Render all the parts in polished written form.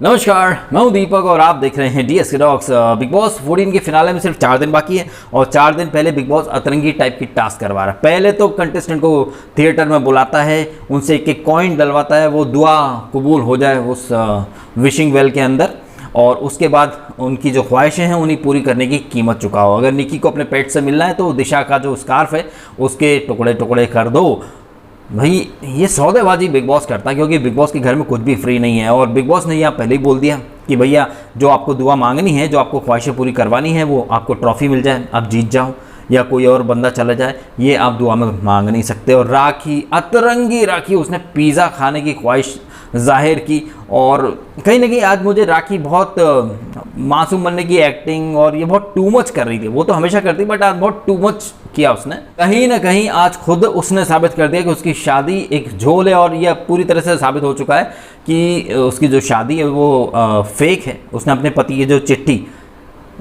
नमस्कार, मैं हूं दीपक और आप देख रहे हैं डीएसके टॉक्स। बिग बॉस 14 के फिनाले में सिर्फ 4 दिन बाकी है और 4 दिन पहले बिग बॉस अतरंगी टाइप की टास्क करवा रहा है। पहले तो कंटेस्टेंट को थिएटर में बुलाता है, उनसे एक कॉइन डलवाता है, वो दुआ कबूल हो जाए उस विशिंग वेल के अंदर, और उसके बाद उनकी जो ख्वाहिशें हैं उन्हें पूरी करने की कीमत चुकाओ। अगर निकी को अपने पेट से मिलना है तो दिशा का जो स्कार्फ है उसके टुकड़े टुकड़े कर दो। भाई ये सौदेबाजी बिग बॉस करता है, क्योंकि बिग बॉस के घर में कुछ भी फ्री नहीं है। और बिग बॉस ने यहाँ पहले ही बोल दिया कि भैया जो आपको दुआ मांगनी है, जो आपको ख्वाहिशें पूरी करवानी है, वो आपको ट्रॉफी मिल जाए, आप जीत जाओ या कोई और बंदा चला जाए, ये आप दुआ में मांग नहीं सकते। और राखी, अतरंगी राखी, उसने पिज़्ज़ा खाने की ख्वाहिश जाहिर की। और कहीं ना कहीं आज मुझे राखी बहुत मासूम बनने की एक्टिंग और ये बहुत टू मच कर रही थी। वो तो हमेशा करती, बट आज बहुत टू मच किया उसने। कहीं ना कहीं आज खुद उसने साबित कर दिया कि उसकी शादी एक झोल है, और यह पूरी तरह से साबित हो चुका है कि उसकी जो शादी है वो फेक है। उसने अपने पति की जो चिट्ठी,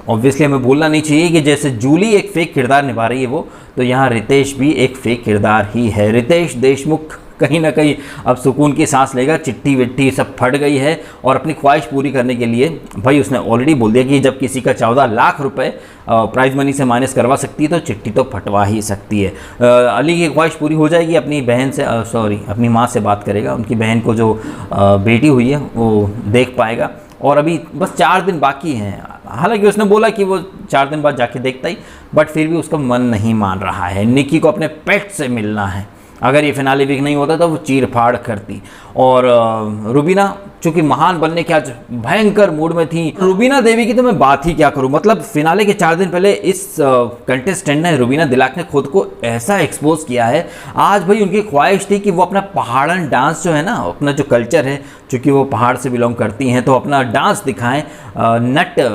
ऑब्वियसली हमें भूलना नहीं चाहिए कि जैसे जूली एक फेक किरदार निभा रही है वो, तो यहाँ रितेश भी एक फेक किरदार ही है। रितेश देशमुख कहीं ना कहीं अब सुकून की सांस लेगा। चिट्ठी विट्ठी सब फट गई है और अपनी ख्वाहिश पूरी करने के लिए भाई उसने ऑलरेडी बोल दिया कि जब किसी का 14 लाख रुपए प्राइज मनी से माइनस करवा सकती है तो चिट्ठी तो फटवा ही सकती है। अली की ख्वाहिश पूरी हो जाएगी, अपनी बहन से अपनी माँ से बात करेगा, उनकी बहन को जो बेटी हुई है वो देख पाएगा। और अभी बस 4 दिन बाकी हैं। हालांकि उसने बोला कि वो 4 दिन बाद जाके देखता ही, बट फिर भी उसका मन नहीं मान रहा है। निकी को अपने पेट से मिलना है। अगर ये फिनाले वीक नहीं होता तो वो चीर फाड़ करती। और रुबीना चूंकि महान बनने के आज भयंकर मूड में थी। रुबीना देवी की तो मैं बात ही क्या करूं। मतलब फिनाले के 4 दिन पहले इस कंटेस्टेंट ने, रुबीना दिलाक ने, खुद को ऐसा एक्सपोज किया है। आज भाई उनकी ख्वाहिश थी कि वो अपना पहाड़न डांस जो है ना, अपना जो कल्चर है, चूँकि वो पहाड़ से बिलोंग करती हैं, तो अपना डांस दिखाएं।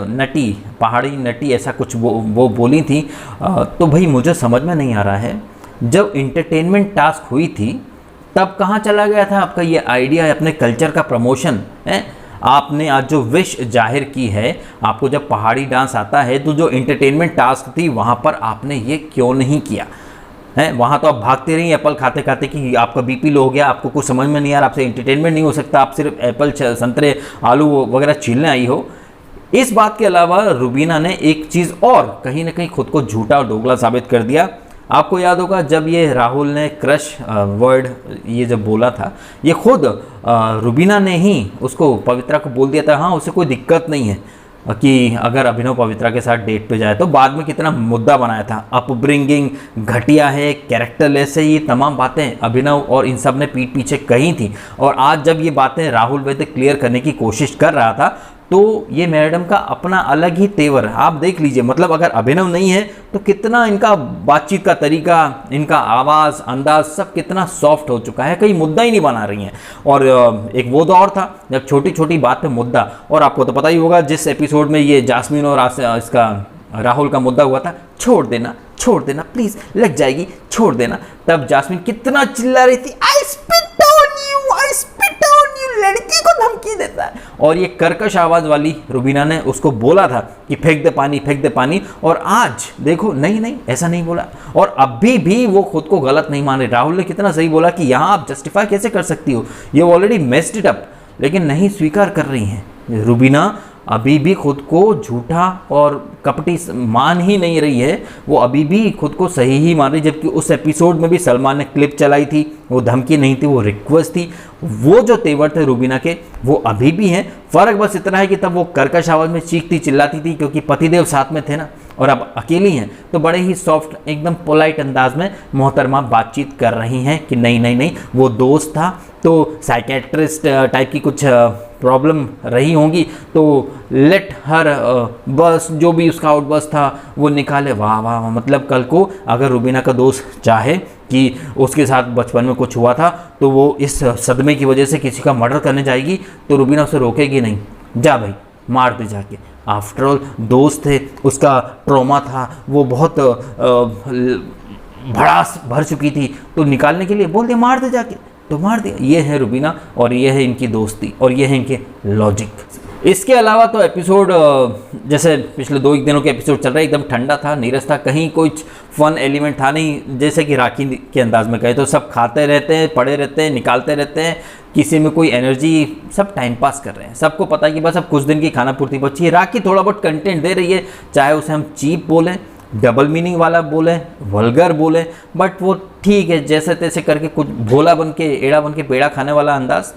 नटी, पहाड़ी नटी, ऐसा कुछ वो बोली थी। तो भाई मुझे समझ में नहीं आ रहा है, जब इंटरटेनमेंट टास्क हुई थी तब कहाँ चला गया था आपका ये आइडिया, अपने कल्चर का प्रमोशन है? आपने आज जो विश जाहिर की है, आपको जब पहाड़ी डांस आता है, तो जो इंटरटेनमेंट टास्क थी वहाँ पर आपने ये क्यों नहीं किया है? वहाँ तो आप भागते रही एप्पल खाते खाते कि आपका बीपी लो हो गया, आपको कुछ समझ में नहीं आ रहा, आपसे इंटरटेनमेंट नहीं हो सकता, आप सिर्फ एप्पल, संतरे, आलू वगैरह छीलने आई हो। इस बात के अलावा रुबीना ने एक चीज़ और कहीं ना कहीं खुद को झूठा और दोगला साबित कर दिया। आपको याद होगा जब ये राहुल ने क्रश वर्ड ये जब बोला था, ये खुद रुबीना ने ही उसको, पवित्रा को बोल दिया था। हाँ, उसे कोई दिक्कत नहीं है कि अगर अभिनव पवित्रा के साथ डेट पे जाए, तो बाद में कितना मुद्दा बनाया था, अपब्रिंगिंग घटिया है, कैरेक्टरलेस है, ये तमाम बातें अभिनव और इन सब ने पीठ पीछे कही थी। और आज जब ये बातें राहुल वैद्य क्लियर करने की कोशिश कर रहा था, तो ये मैडम का अपना अलग ही तेवर है। आप देख लीजिए, मतलब अगर अभिनव नहीं है तो कितना इनका बातचीत का तरीका, इनका आवाज़, अंदाज सब कितना सॉफ्ट हो चुका है, कहीं मुद्दा ही नहीं बना रही हैं। और एक वो दौर था जब छोटी छोटी बात पे मुद्दा, और आपको तो पता ही होगा जिस एपिसोड में ये जास्मिन और इसका राहुल का मुद्दा हुआ था, छोड़ देना प्लीज़, लग जाएगी, छोड़ देना, तब जास्मिन कितना चिल्ला रही थी, आई स्पिट ऑन यू, लड़की को धमकी देता है। और ये कर्कश आवाज वाली रुबीना ने उसको बोला था कि फेंक दे पानी, और आज देखो नहीं ऐसा नहीं बोला, और अभी भी वो खुद को गलत नहीं मान रहे। राहुल ने कितना सही बोला कि यहाँ आप जस्टिफाई कैसे कर सकती हो, ये ऑलरेडी मेस्ड इट अप, लेकिन नहीं स्वीकार कर रही हैं। रुबीना अभी भी खुद को झूठा और कपटी मान ही नहीं रही है, वो अभी भी खुद को सही ही मान रही। जबकि उस एपिसोड में भी सलमान ने क्लिप चलाई थी, वो धमकी नहीं थी, वो रिक्वेस्ट थी। वो जो तेवर थे रुबीना के वो अभी भी हैं। फ़र्क बस इतना है कि तब वो कर्कश आवाज़ में चीखती चिल्लाती थी क्योंकि पतिदेव साथ में थे ना, और अब अकेली हैं, तो बड़े ही सॉफ्ट, एकदम पोलाइट अंदाज में मोहतरमा बातचीत कर रही हैं कि नहीं वो दोस्त था, तो साइकेट्रिस्ट टाइप की कुछ प्रॉब्लम रही होंगी, तो लेट हर बस, जो भी उसका आउट बस था वो निकाले। वाह, मतलब कल को अगर रुबीना का दोस्त चाहे कि उसके साथ बचपन में कुछ हुआ था, तो वो इस सदमे की वजह से किसी का मर्डर करने जाएगी, तो रुबीना उसे रोकेगी नहीं, जा भाई मार दे जाके। आफ्टर ऑल दोस्त थे, उसका ट्रॉमा था, वो बहुत भड़ास भर चुकी थी, तो निकालने के लिए बोल दिया मार दे जाके, तो मार दिया। ये है रुबीना और ये है इनकी दोस्ती और ये है इनके लॉजिक। इसके अलावा तो एपिसोड जैसे पिछले 2 दिनों के एपिसोड चल रहा है, एकदम ठंडा था, नीरस था, कहीं कुछ फन एलिमेंट था नहीं। जैसे कि राखी के अंदाज में कहे तो सब खाते रहते हैं, पड़े रहते हैं, निकालते रहते हैं, किसी में कोई एनर्जी, सब टाइम पास कर रहे हैं। सबको पता है कि बस अब कुछ दिन की खाना पूर्ति बची है। राखी थोड़ा बहुत कंटेंट दे रही है, चाहे उसे हम चीप बोलें, डबल मीनिंग वाला बोलें, वल्गर बोलें, बट वो ठीक है, जैसे तैसे करके कुछ भोला बन के, एड़ा बन के पेड़ा खाने वाला अंदाज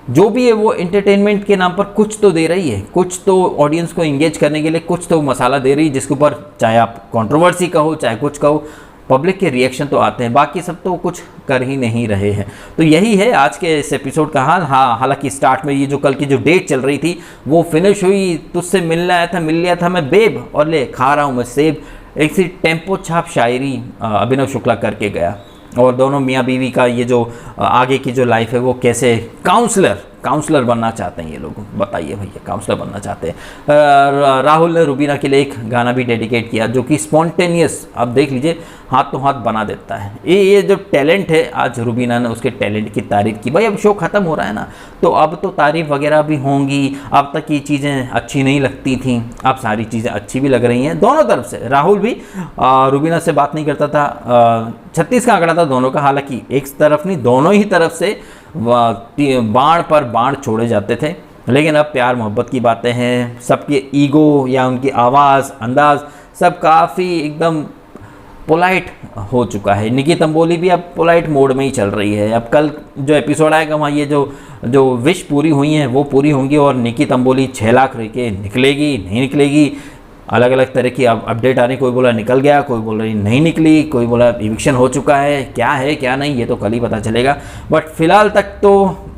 जो भी है, वो एंटरटेनमेंट के नाम पर कुछ तो दे रही है, कुछ तो ऑडियंस को इंगेज करने के लिए कुछ तो मसाला दे रही है, जिसके ऊपर चाहे आप कंट्रोवर्सी कहो चाहे कुछ कहो, पब्लिक के रिएक्शन तो आते हैं। बाकी सब तो कुछ कर ही नहीं रहे हैं। तो यही है आज के इस एपिसोड का हाल। हाँ, हालांकि स्टार्ट में ये जो कल की जो डेट चल रही थी वो फिनिश हुई, तुझसे मिलने आया था, मिल लिया था मैं बेब, और ले खा रहा हूँ मैं सेब, एक सी टेम्पो छाप शायरी अभिनव शुक्ला करके गया। और दोनों मियाँ बीवी का ये जो आगे की जो लाइफ है वो कैसे काउंसलर बनना चाहते हैं ये लोग, बताइए भैया, काउंसलर बनना चाहते हैं। राहुल ने रुबीना के लिए एक गाना भी डेडिकेट किया जो कि स्पॉन्टेनियस, आप देख लीजिए, हाथ तो हाथ बना देता है। ये जो टैलेंट है, आज रुबीना ने उसके टैलेंट की तारीफ़ की। भाई अब शो ख़त्म हो रहा है ना, तो अब तो तारीफ़ वगैरह भी होंगी। अब तक ये चीज़ें अच्छी नहीं लगती थी, अब सारी चीज़ें अच्छी भी लग रही हैं दोनों तरफ से। राहुल भी रुबीना से बात नहीं करता था, 36 का आंकड़ा था दोनों का, हालांकि एक तरफ नहीं दोनों ही तरफ से बाण पर बाण छोड़े जाते थे। लेकिन अब प्यार मोहब्बत की बातें हैं, सबके ईगो या उनकी आवाज़, अंदाज सब काफ़ी एकदम पोलाइट हो चुका है। निकी तंबोली भी अब पोलाइट मोड में ही चल रही है। अब कल जो एपिसोड आएगा वहाँ ये जो विश पूरी हुई हैं वो पूरी होंगी, और निकी तंबोली 6 लाख रह के निकलेगी नहीं निकलेगी, अलग अलग तरह की अपडेट आ रही। कोई बोला निकल गया, कोई बोल रही नहीं निकली, कोई बोला इविक्शन हो चुका है क्या नहीं, ये तो कल ही पता चलेगा। बट फिलहाल तक तो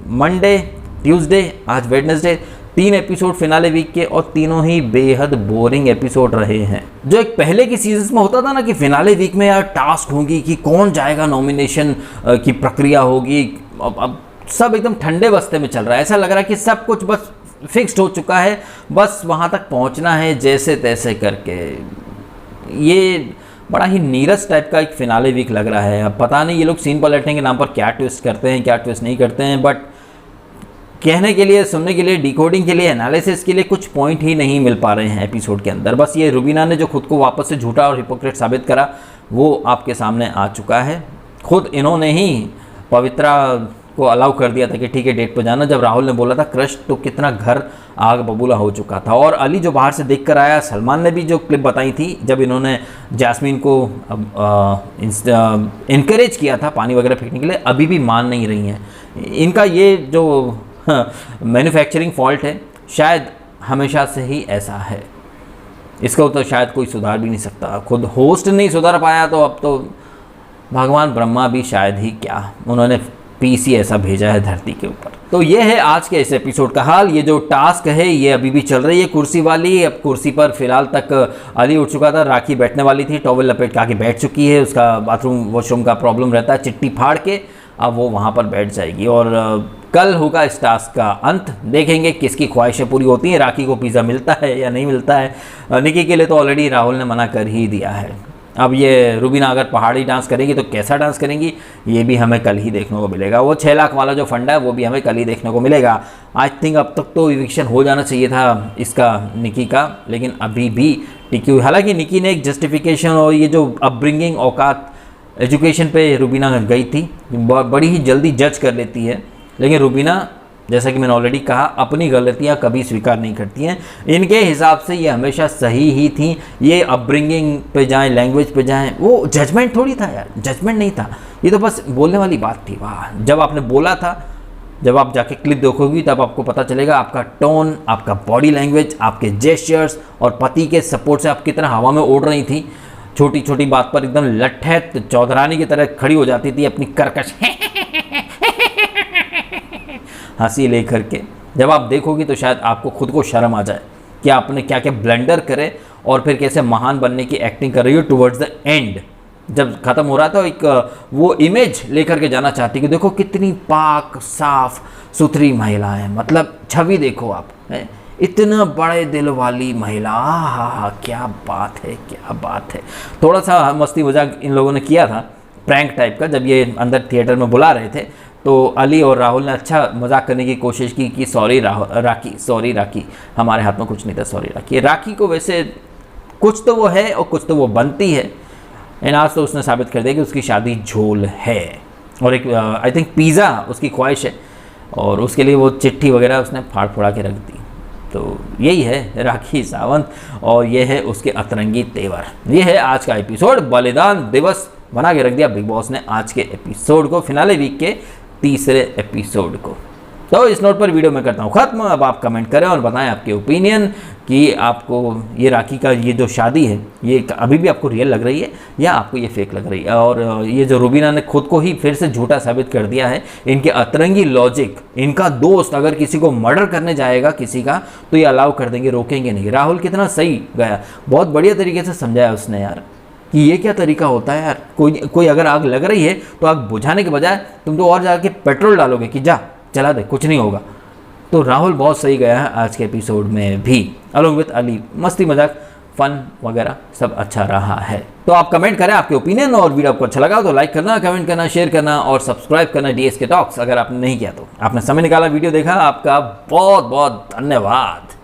मंडे, ट्यूसडे, आज वेडनेसडे, 3 एपिसोड फिनाले वीक के, और तीनों ही बेहद बोरिंग एपिसोड रहे हैं। जो एक पहले की सीजन्स में होता था ना कि फिनाले वीक में यार टास्क होगी कि कौन जाएगा, नॉमिनेशन की प्रक्रिया होगी, अब सब एकदम ठंडे बस्ते में चल रहा है। ऐसा लग रहा है कि सब कुछ बस फिक्स्ड हो चुका है, बस वहाँ तक पहुँचना है जैसे तैसे करके। ये बड़ा ही नीरस टाइप का एक फिनाले वीक लग रहा है। अब पता नहीं ये लोग सीन पलटने के नाम पर क्या ट्विस्ट करते हैं, क्या ट्विस्ट नहीं करते हैं, बट कहने के लिए, सुनने के लिए, डिकोडिंग के लिए, एनालिसिस के लिए कुछ पॉइंट ही नहीं मिल पा रहे हैं एपिसोड के अंदर। बस ये रुबीना ने जो खुद को वापस से झूठा और हिपोक्रेट साबित करा वो आपके सामने आ चुका है। खुद इन्होंने ही पवित्रा को अलाउ कर दिया था कि ठीक है डेट पर जाना, जब राहुल ने बोला था क्रश, तो कितना घर आग बबूला हो चुका था। और अली जो बाहर से देख कर आया, सलमान ने भी जो क्लिप बताई थी जब इन्होंने जैस्मीन को इनकरेज किया था पानी वगैरह फेंकने के लिए, अभी भी मान नहीं रही हैं। इनका ये जो मैन्युफैक्चरिंग फॉल्ट है, शायद हमेशा से ही ऐसा है, इसको तो शायद कोई सुधार भी नहीं सकता। खुद होस्ट नहीं सुधार पाया तो अब तो भगवान ब्रह्मा भी शायद ही क्या, उन्होंने पीसी ऐसा भेजा है धरती के ऊपर। तो ये है आज के इस एपिसोड का हाल। ये जो टास्क है ये अभी भी चल रही है कुर्सी वाली। अब कुर्सी पर फिलहाल तक अली उठ चुका था, राखी बैठने वाली थी, टॉवल लपेट के आके बैठ चुकी है। उसका बाथरूम वॉशरूम का प्रॉब्लम रहता है, चिट्टी फाड़ के अब वो वहाँ पर बैठ जाएगी। और कल होगा इस टास्क का अंत, देखेंगे किसकी ख्वाहिशें पूरी होती हैं, राखी को पिज़्ज़ा मिलता है या नहीं मिलता है। निकी के लिए तो ऑलरेडी राहुल ने मना कर ही दिया है। अब ये रुबीना अगर पहाड़ी डांस करेगी तो कैसा डांस करेंगी ये भी हमें कल ही देखने को मिलेगा। वो 6 लाख वाला जो फंडा है वो भी हमें कल ही देखने को मिलेगा। आई थिंक अब तक तो इविक्शन हो जाना चाहिए था इसका, निकी का, लेकिन अभी भी टिकी हुई। हालांकि निकी ने एक जस्टिफिकेशन और ये जो अपब्रिंगिंग, औकात, एजुकेशन पे रुबीना गई थी, बड़ी ही जल्दी जज कर लेती है। लेकिन रुबीना, जैसा कि मैंने ऑलरेडी कहा, अपनी गलतियां कभी स्वीकार नहीं करती हैं। इनके हिसाब से ये हमेशा सही ही थी। ये अपब्रिंगिंग पे जाएं, लैंग्वेज पे जाएं, वो जजमेंट थोड़ी था यार, जजमेंट नहीं था, ये तो बस बोलने वाली बात थी। वाह, जब आपने बोला था, जब आप जाके क्लिप देखोगी तब आपको पता चलेगा आपका टोन, आपका बॉडी लैंग्वेज, आपके जेस्चर्स और पति के सपोर्ट से आप कितना हवा में उड़ रही थी। छोटी छोटी बात पर एकदम लट्ठे चौधरानी की तरह खड़ी हो जाती थी अपनी कर्कश हंसी लेकर के। जब आप देखोगी तो शायद आपको खुद को शर्म आ जाए कि आपने क्या क्या ब्लंडर करे और फिर कैसे महान बनने की एक्टिंग कर रही हो। टुवर्ड्स द एंड जब ख़त्म हो रहा था, एक वो इमेज लेकर के जाना चाहती कि देखो कितनी पाक साफ सुथरी महिला है, मतलब छवि देखो आप, है इतना बड़े दिल वाली महिला, हा क्या बात है, क्या बात है। थोड़ा सा मस्ती मजाक इन लोगों ने किया था, प्रैंक टाइप का, जब ये अंदर थिएटर में बुला रहे थे तो अली और राहुल ने अच्छा मजाक करने की कोशिश की कि सॉरी राखी, हमारे हाथ में कुछ नहीं था, सॉरी राखी। राखी को वैसे कुछ तो वो है और कुछ तो वो बनती है, एंड आज तो उसने साबित कर दिया कि उसकी शादी झोल है। और एक आई थिंक पिज़्ज़ा उसकी ख्वाहिश है, और उसके लिए वो चिट्ठी वगैरह उसने फाड़ फोड़ा के रख दी। तो यही है राखी सावंत, और ये है उसके अतरंगी तेवर। ये है आज का एपिसोड। बलिदान दिवस बना के रख दिया बिग बॉस ने आज के एपिसोड को, फिनाले वीक के तीसरे एपिसोड को। तो इस नोट पर वीडियो में करता हूँ ख़त्म। अब आप कमेंट करें और बताएं आपके ओपिनियन कि आपको ये राखी का ये जो शादी है ये अभी भी आपको रियल लग रही है या आपको ये फेक लग रही है। और ये जो रुबीना ने खुद को ही फिर से झूठा साबित कर दिया है, इनके अतरंगी लॉजिक, इनका दोस्त अगर किसी को मर्डर करने जाएगा किसी का तो ये अलाउ कर देंगे, रोकेंगे नहीं। राहुल कितना सही गया, बहुत बढ़िया तरीके से समझाया उसने यार कि ये क्या तरीका होता है यार। कोई अगर आग लग रही है तो आग बुझाने के बजाय तुम तो और जाके पेट्रोल डालोगे कि जा चला दे, कुछ नहीं होगा। तो राहुल बहुत सही गया है आज के एपिसोड में भी, अलॉन्ग विथ अली। मस्ती मजाक फन वगैरह सब अच्छा रहा है। तो आप कमेंट करें आपके ओपिनियन, और वीडियो आपको अच्छा लगा तो लाइक करना, कमेंट करना, शेयर करना और सब्सक्राइब करना डीएसके टॉक्स अगर आपने नहीं किया तो। आपने समय निकाला, वीडियो देखा, आपका बहुत बहुत धन्यवाद।